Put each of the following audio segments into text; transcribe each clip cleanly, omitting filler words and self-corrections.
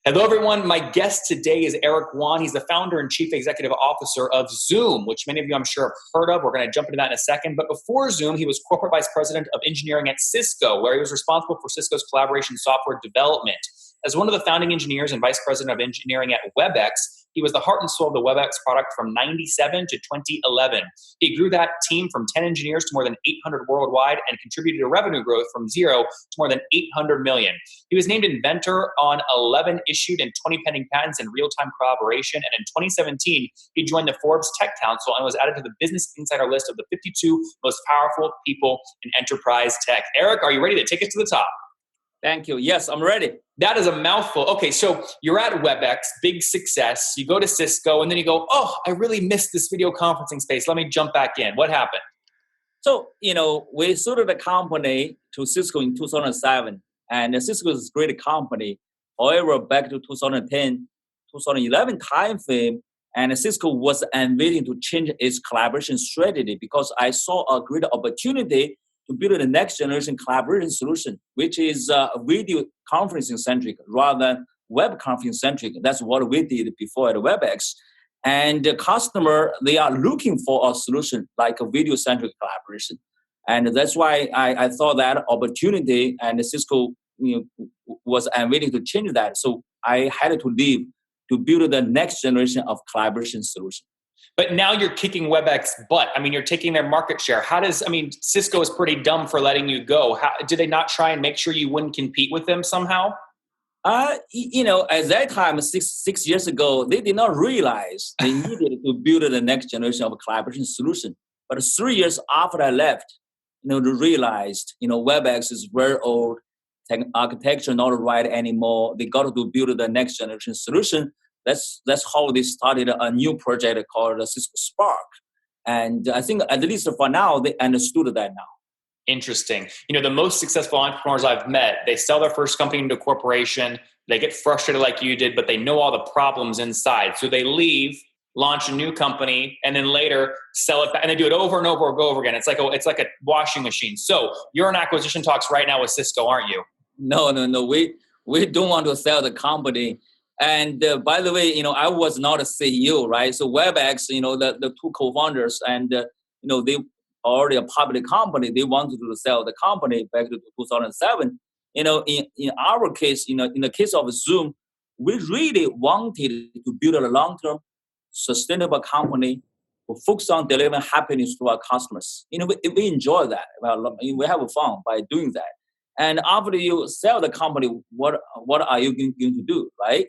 Hello, everyone. My guest today is Eric Yuan. He's the founder and chief executive officer of Zoom, which many of you I'm sure have heard of. We're going to jump into that in a second. But before Zoom, he was corporate vice president of engineering at Cisco, where he was responsible for Cisco's collaboration software development. As one of the founding engineers and vice president of engineering at WebEx, he was the heart and soul of the WebEx product from 97 to 2011. He grew that team from 10 engineers to more than 800 worldwide and contributed to revenue growth from 0 to more than 800 million. He was named inventor on 11 issued and 20 pending patents in real-time collaboration. And in 2017, he joined the Forbes Tech Council and was added to the Business Insider list of the 52 most powerful people in enterprise tech. Eric, are you ready to take us to the top? Thank you. Yes, I'm ready. That is a mouthful. Okay, so you're at WebEx, big success. You go to Cisco, and then you go, oh, I really missed this video conferencing space. Let me jump back in. What happened? So, we sold the company to Cisco in 2007, and Cisco is a great company. However, back to 2010, 2011 timeframe, and Cisco was unwilling to change its collaboration strategy because I saw a great opportunity to build the next generation collaboration solution, which is video conferencing centric rather than web conferencing centric. That's what we did before at WebEx. And the customer, they are looking for a solution like a video centric collaboration. And that's why I thought that opportunity, and Cisco was unwilling to change that. So I had to leave to build the next generation of collaboration solution. But now you're kicking WebEx butt. I mean, you're taking their market share. Cisco is pretty dumb for letting you go. Did they not try and make sure you wouldn't compete with them somehow? At that time, six years ago, they did not realize they needed to build the next generation of collaboration solution. But 3 years after I left, they realized, WebEx is very old, architecture not right anymore. They got to build the next generation solution. That's how they started a new project called Cisco Spark. And I think at least for now, they understood that now. Interesting. The most successful entrepreneurs I've met, they sell their first company into a corporation. They get frustrated like you did, but they know all the problems inside. So they leave, launch a new company, and then later sell it back. And they do it over and over and over again. It's like a washing machine. So you're in acquisition talks right now with Cisco, aren't you? No. We don't want to sell the company. And by the way, I was not a CEO, right? So WebEx, the two co-founders, and they already a public company. They wanted to sell the company back to 2007. In our case, in the case of Zoom, we really wanted to build a long-term, sustainable company to focus on delivering happiness to our customers. We enjoy that. We have fun by doing that. And after you sell the company, what are you going to do, right?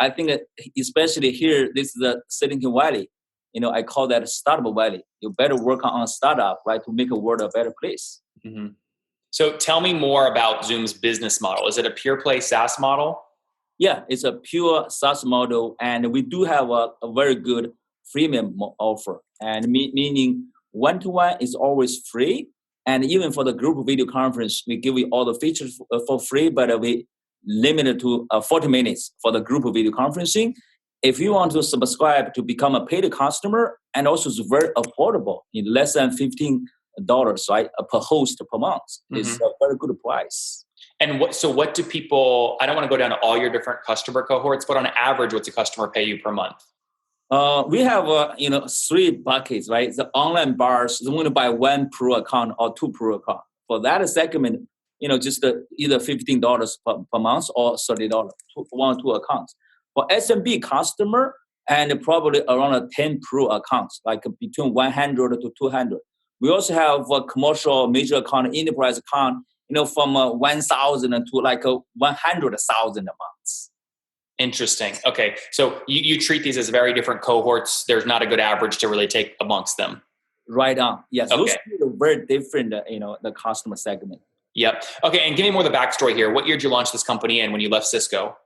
I think that especially here, this is the Silicon Valley. I call that startup valley. You better work on a startup, right, to make the world a better place. Mm-hmm. So tell me more about Zoom's business model. Is it a pure play SaaS model? Yeah, it's a pure SaaS model, and we do have a very good freemium offer. And meaning one-to-one is always free, and even for the group video conference, we give you all the features for free, but we limited to 40 minutes for the group video conferencing. If you want to subscribe to become a paid customer, and also it's very affordable, in less than $15, right, per host per month. Mm-hmm. It's a very good price. And what do people, I don't want to go down to all your different customer cohorts, but on average, what's a customer pay you per month? We have, 3 buckets, right? The online bars, they want to buy 1 pro account or 2 pro account. For that segment, just either $15 per month or $30, 1 or 2 accounts. For SMB customer, and probably around 10 pro accounts, like between 100 to 200. We also have a commercial major account, enterprise account, from 1,000 to like 100,000 a month. Interesting. Okay. So you treat these as very different cohorts. There's not a good average to really take amongst them. Right on. Yes. Okay. Those are very different, the customer segment. Yep. Okay. And give me more of the backstory here. What year did you launch this company in when you left Cisco?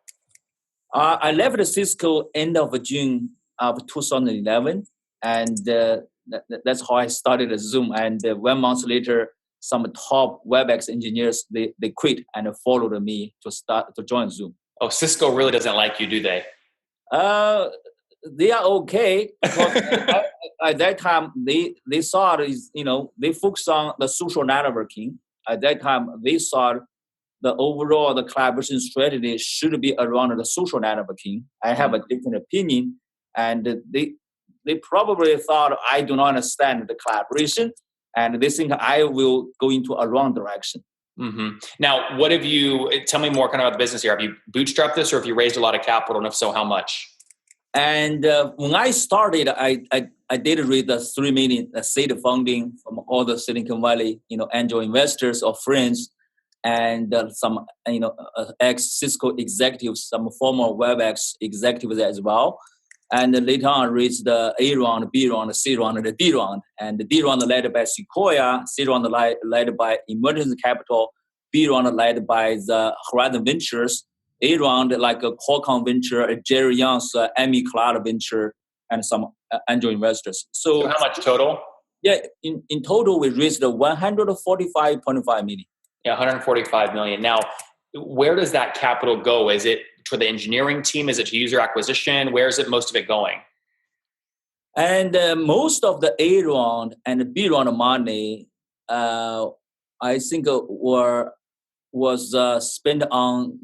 I left Cisco end of June of 2011. And that's how I started at Zoom. And 1 month later, some top WebEx engineers, they quit and followed me to join Zoom. Oh, Cisco really doesn't like you, do they? They are okay. Because at that time, they saw, they focused on the social networking. At that time, they saw the overall the collaboration strategy should be around the social networking. I have a different opinion, and they probably thought I do not understand the collaboration, and they think I will go into a wrong direction. Mm-hmm. Now, tell me more kind of about the business here. Have you bootstrapped this, or have you raised a lot of capital, and if so, how much? And when I started, I did raise the $3 million seed funding from all the Silicon Valley, angel investors or friends, and some, ex-Cisco executives, some former WebEx executives as well. And later on, raised the A round, B round, C round, and the D round. And the D round led by Sequoia, C round led by Emergency Capital, B round led by the Horizon Ventures, A round like a Qualcomm Venture, Jerry Young's Emmy Cloud Venture, and some angel investors. So how much total? Yeah, in total, we raised $145.5 million. Yeah, 145 million. Now, where does that capital go? Is it for the engineering team? Is it to user acquisition? Where is it most of it going? And most of the A round and the B round money, I think was spent on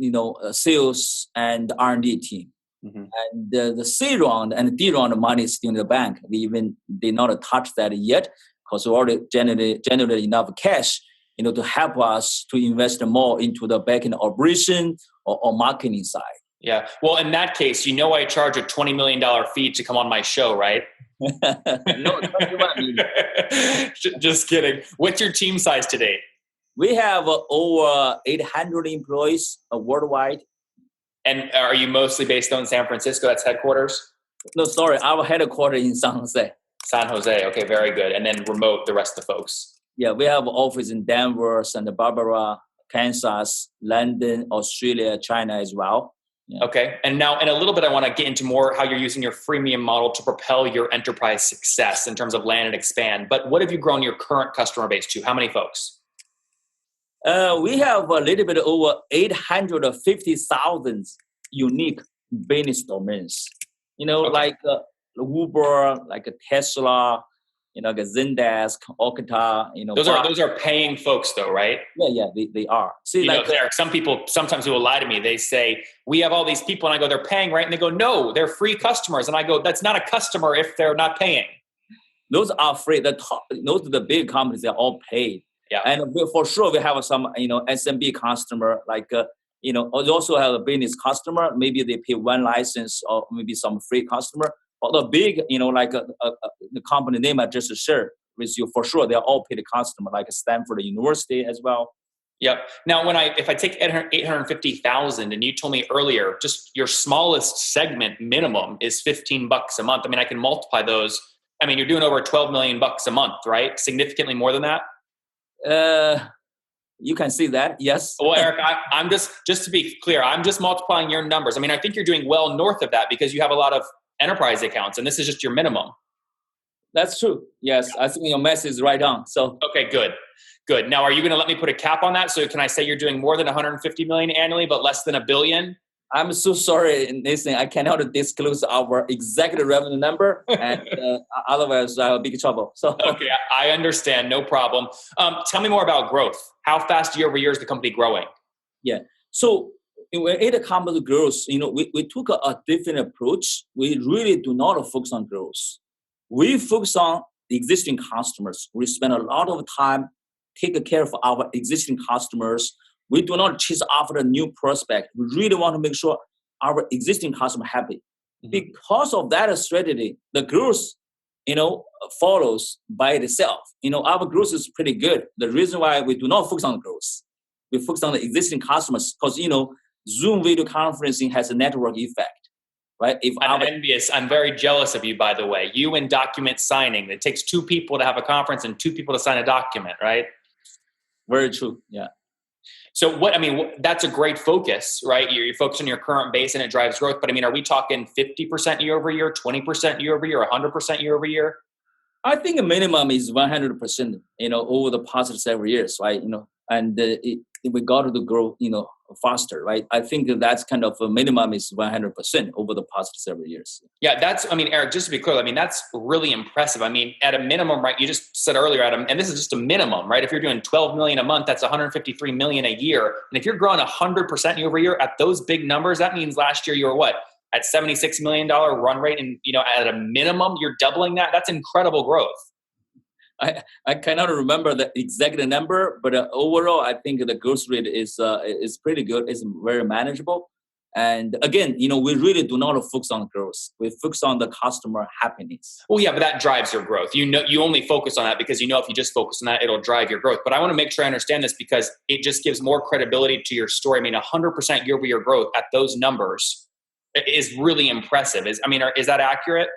sales and R&D team. Mm-hmm. And the C round and D round money is still in the bank. We even did not touch that yet because we already generated enough cash to help us to invest more into the back-end operation or marketing side. Yeah. Well, in that case, I charge a $20 million fee to come on my show, right? No, just kidding. What's your team size today? We have over 800 employees worldwide. And are you mostly based on San Francisco? That's headquarters? No, sorry. Our headquarters in San Jose. San Jose. Okay, very good. And then remote, the rest of the folks. Yeah, we have office in Denver, Santa Barbara, Kansas, London, Australia, China as well. Yeah. Okay. And now in a little bit, I want to get into more how you're using your freemium model to propel your enterprise success in terms of land and expand. But what have you grown your current customer base to? How many folks? We have a little bit over 850,000 unique business domains. Like Uber, like a Tesla, like a Zendesk, Okta. Those are paying folks, though, right? Yeah, they are. See, Eric, sometimes people lie to me. They say we have all these people, and I go, they're paying, right? And they go, no, they're free customers, and I go, that's not a customer if they're not paying. Those are free. Those are the big companies. They're all paid. Yeah. And for sure, we have some, SMB customer, like, we also have a business customer. Maybe they pay one license or maybe some free customer. But the big, the company name I just shared with you, for sure, they're all paid customer, like Stanford University as well. Yep. Now, if I take 850,000, and you told me earlier, just your smallest segment minimum is $15 a month. I mean, I can multiply those. I mean, you're doing over $12 million a month, right? Significantly more than that. You can see that, yes. Well, Eric, I'm just to be clear, I'm just multiplying your numbers. I mean, I think you're doing well north of that because you have a lot of enterprise accounts, and this is just your minimum. That's true. Yes, I think your math is right on. So okay, good. Now, are you going to let me put a cap on that? So can I say you're doing more than 150 million annually, but less than $1 billion? I'm so sorry, Nathan. I cannot disclose our exact revenue number, and otherwise I'll be in trouble. So okay, I understand. No problem. Tell me more about growth. How fast year over year is the company growing? Yeah. So when it comes to growth, we took a different approach. We really do not focus on growth. We focus on the existing customers. We spend a lot of time taking care of our existing customers. We do not chase after a new prospect. We really want to make sure our existing customer happy. Mm-hmm. Because of that strategy, the growth, follows by itself. Our growth is pretty good. The reason why we do not focus on growth, we focus on the existing customers because, Zoom video conferencing has a network effect, right? I'm envious. I'm very jealous of you, by the way. You and document signing. It takes 2 people to have a conference and 2 people to sign a document, right? Very true. Yeah. So that's a great focus, right? You're focused on your current base and it drives growth. But are we talking 50% year over year, 20% year over year, 100% year over year? I think the minimum is 100%, over the past several years, right? And we got to grow, faster, right? I think that's kind of a minimum is 100% over the past several years. Yeah, Eric, just to be clear, that's really impressive. At a minimum, right, you just said earlier, Adam, and this is just a minimum, right? If you're doing 12 million a month, that's 153 million a year. And if you're growing 100% year over year at those big numbers, that means last year you were what? At $76 million run rate. And, at a minimum, you're doubling that. That's incredible growth. I cannot remember the exact number, but overall, I think the growth rate is pretty good. It's very manageable. And again, we really do not focus on growth. We focus on the customer happiness. Well, yeah, but that drives your growth. You only focus on that because if you just focus on that, it'll drive your growth. But I want to make sure I understand this because it just gives more credibility to your story. 100% year-over-year growth at those numbers is really impressive. Is that accurate?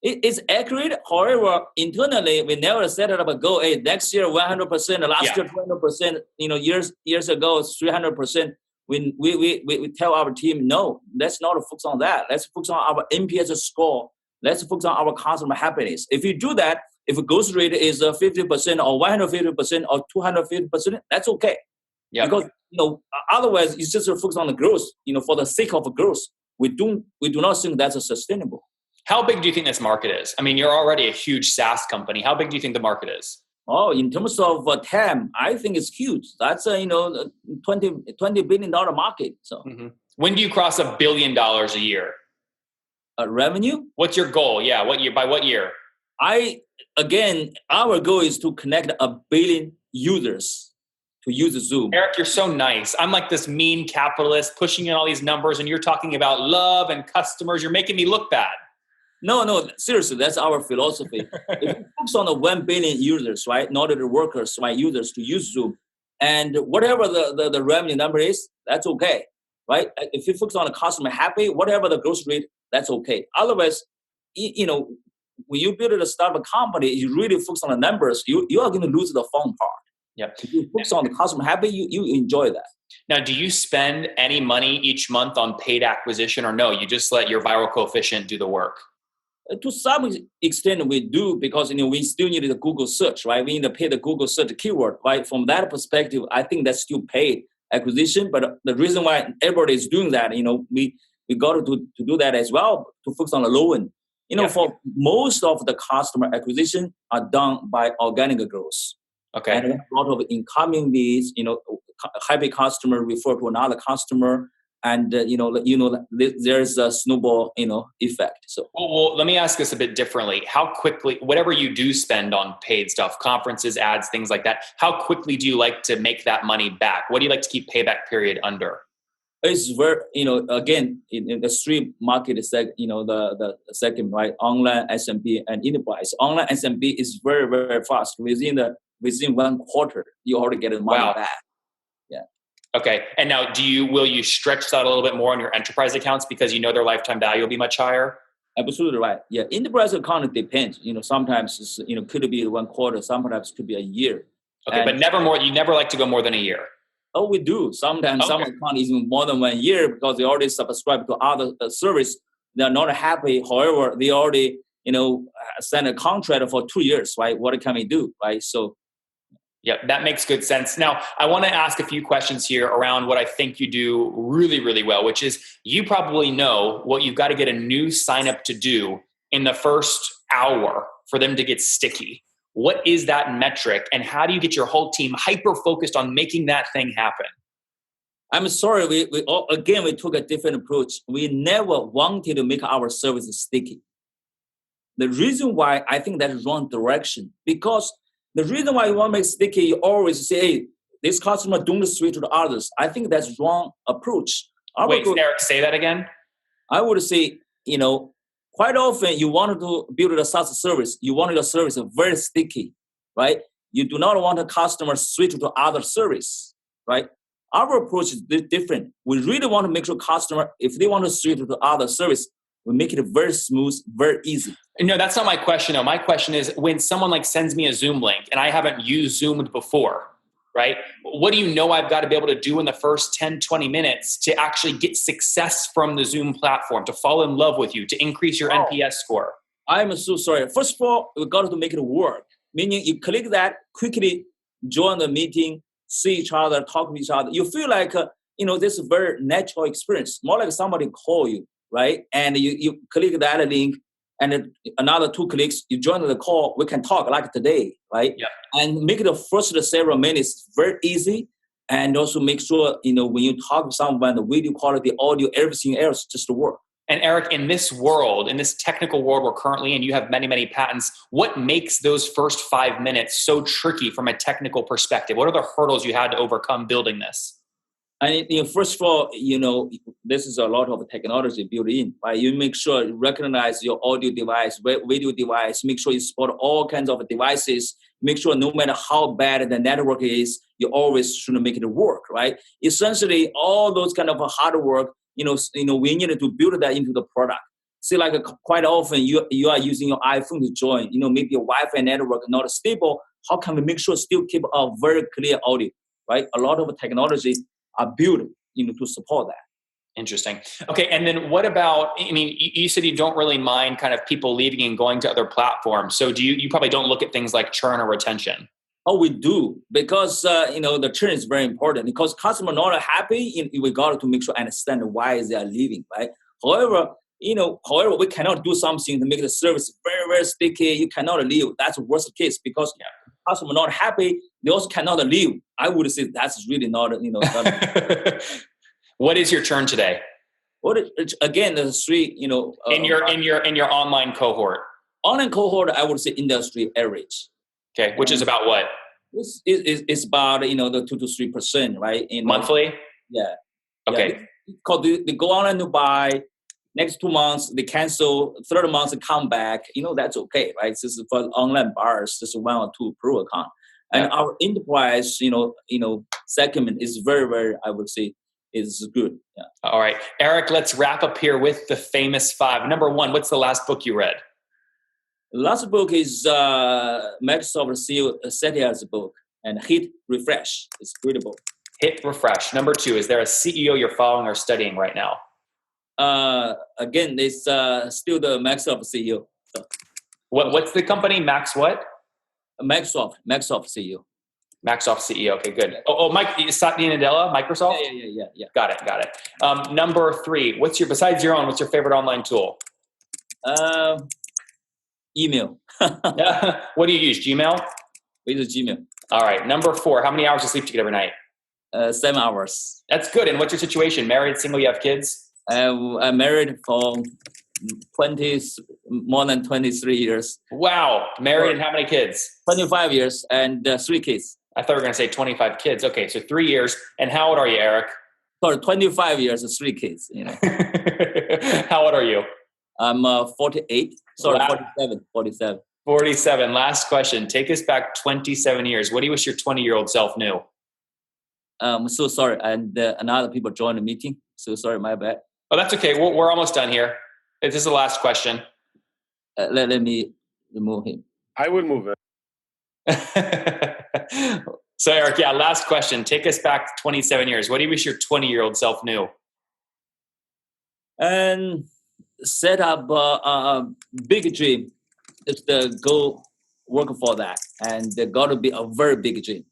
It's accurate. However, internally, we never set up a goal. Hey, next year 100%, last year 200%. Years ago 300%. We tell our team, no, let's not focus on that. Let's focus on our NPS score. Let's focus on our customer happiness. If you do that, if a growth rate is 50% or 150% or 250%, that's okay. Yeah. Because otherwise, it's just focus on the growth. For the sake of growth, we do not think that's sustainable. How big do you think this market is? You're already a huge SaaS company. How big do you think the market is? Oh, in terms of TAM, I think it's huge. That's a $20 billion market. So, When do you cross $1 billion a year? Revenue? What's your goal? Yeah, what year? By what year? Our goal is to connect 1 billion users to use Zoom. Eric, you're so nice. I'm like this mean capitalist pushing in all these numbers, and you're talking about love and customers. You're making me look bad. No, seriously, that's our philosophy. If you focus on the 1 billion users, right, not the workers, right, users to use Zoom, and whatever the revenue number is, that's okay, right? If you focus on the customer happy, whatever the growth rate, that's okay. Otherwise, when you build a startup company, you really focus on the numbers, you are going to lose the fun part. Yep. If you focus on the customer happy, you enjoy that. Now, do you spend any money each month on paid acquisition or no? You just let your viral coefficient do the work? To some extent, we do because we still need the Google search, right? We need to pay the Google search keyword, right? From that perspective, I think that's still paid acquisition. But the reason why everybody is doing that, we got to do that as well to focus on the low end. For most of the customer acquisition are done by organic growth. Okay. And a lot of incoming leads, happy customer refer to another customer. And, there's a snowball, effect. So, well, let me ask this a bit differently. How quickly, whatever you do spend on paid stuff, conferences, ads, things like that, how quickly do you like to make that money back? What do you like to keep payback period under? It's very, again, in the three market, the second, right? Online, SMB, and enterprise. Online SMB is very, very fast. Within 1 quarter, you already get the money back. Yeah. Okay. And now will you stretch that a little bit more on your enterprise accounts because their lifetime value will be much higher? Absolutely right. Yeah. Enterprise account depends. Sometimes it's, could be 1 quarter, sometimes could be a year. Okay. But never more, you never like to go more than a year. Oh, we do. Sometimes some account is more than 1 year because they already subscribe to other service. They're not happy. However, they already, signed a contract for 2 years, right? What can we do, right? So, yeah, that makes good sense. Now, I want to ask a few questions here around what I think you do really, really well, which is you probably know what you've got to get a new sign up to do in the first hour for them to get sticky. What is that metric and how do you get your whole team hyper-focused on making that thing happen? I'm sorry, we took a different approach. We never wanted to make our service sticky. The reason why I think that's wrong direction, because the reason why you want to make sticky, you always say, hey, this customer don't switch to the others. I think that's wrong approach. Wait, Eric, say that again. I would say, quite often you want to build a SaaS service. You want your service very sticky, right? You do not want a customer switch to other service, right? Our approach is different. We really want to make sure customer, if they want to switch to other service, we make it very smooth, very easy. No, that's not my question. No, my question is when someone sends me a Zoom link and I haven't used Zoom before, right? What do you know I've got to be able to do in the first 10, 20 minutes to actually get success from the Zoom platform, to fall in love with you, to increase your NPS score? I'm so sorry. First of all, we got to make it work. Meaning you click that, quickly join the meeting, see each other, talk to each other. You feel like this is very natural experience, more like somebody call you, right? And you click that link, and then another 2 clicks, you join the call, we can talk like today, right? Yeah. And make the first several minutes very easy, and also make sure, when you talk to someone, the video quality, audio, everything else just work. And Eric, in this world, in this technical world we're currently in, you have many, many patents. What makes those first 5 minutes so tricky from a technical perspective? What are the hurdles you had to overcome building this? And first of all, this is a lot of technology built in, right? You make sure you recognize your audio device, video device, make sure you support all kinds of devices, make sure no matter how bad the network is, you always should make it work, right? Essentially, all those kind of hard work, we needed to build that into the product. See, like quite often you are using your iPhone to join, maybe your Wi-Fi network not stable. How can we make sure still keep a very clear audio, right? A lot of technology are built, to support that. Interesting. Okay, and then what about, you said you don't really mind kind of people leaving and going to other platforms. So you probably don't look at things like churn or retention? Oh, we do, because, the churn is very important, because customers not happy, we got to make sure understand why they are leaving, right? However, we cannot do something to make the service very, very sticky. You cannot leave. That's the worst case, because customer not happy, they also cannot leave. I would say that's really not, What is your churn today? Again, the 3, in your online cohort. Online cohort, I would say industry average. Okay, which is about what? It's about the 2 to 3%, right? Monthly? Yeah. Okay. Because they go online to buy. Next 2 months, they cancel. 3rd month, they come back. That's okay, right? This is for online buyers. This is 1 or 2 pro account. And our enterprise, segment is very, very, I would say, is good. Yeah. All right. Eric, let's wrap up here with the famous 5. Number 1, what's the last book you read? The last book is Microsoft CEO Satya's book, and Hit Refresh. It's a great book. Hit Refresh. Number 2, is there a CEO you're following or studying right now? Again, it's still the Microsoft CEO. So. What's the company? Max what? Microsoft CEO. Microsoft CEO. Okay, good. Mike, Satya Nadella, Microsoft? Yeah. Got it. Number 3, besides your own, what's your favorite online tool? Email. What do you use? Gmail? We use Gmail. All right. Number 4, how many hours of sleep do you get every night? 7 hours. That's good. And what's your situation? Married, single, you have kids? I'm married for more than 23 years. Wow. Married and how many kids? 25 years and 3 kids. I thought we were going to say 25 kids. Okay, so 3 years. And how old are you, Eric? For 25 years and 3 kids. How old are you? I'm 48. Sorry, wow. 47. 47. Last question. Take us back 27 years. What do you wish your 20-year-old self knew? I'm so sorry. And another people joined the meeting. So sorry, my bad. Oh, that's okay. We're almost done here. This is the last question. Let me remove him. I would move it. So Eric, last question. Take us back 27 years. What do you wish your 20-year-old self knew? And set up a big dream. Just go work for that. And there got to be a very big dream.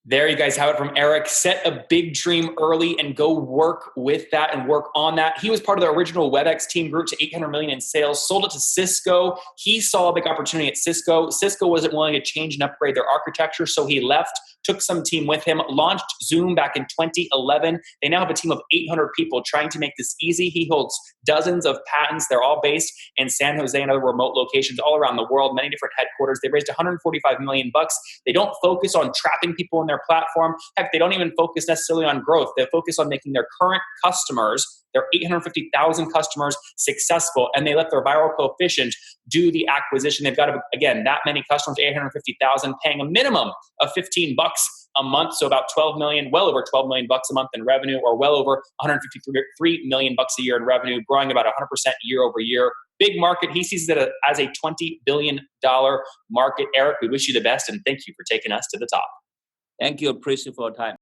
There you guys have it from Eric. Set a big dream early and go work with that and work on that. He was part of the original WebEx team, grew to 800 million in sales, sold it to Cisco. He saw a big opportunity at Cisco. Cisco wasn't willing to change and upgrade their architecture, so he left, took some team with him, launched Zoom back in 2011. They now have a team of 800 people trying to make this easy. He holds dozens of patents. They're all based in San Jose and other remote locations all around the world, many different headquarters. They raised 145 million bucks. They don't focus on trapping people in their platform. Heck, they don't even focus necessarily on growth. They focus on making their current customers, their 850,000 customers, successful, and they let their viral coefficient do the acquisition. They've got, again, that many customers, 850,000, paying a minimum of $15 a month, so about 12 million, well over 12 million bucks a month in revenue, or well over 153 million bucks a year in revenue, growing about 100% year over year. Big market. He sees it as a $20 billion market. Eric, we wish you the best, and thank you for taking us to the top. Thank you. Appreciate for your time.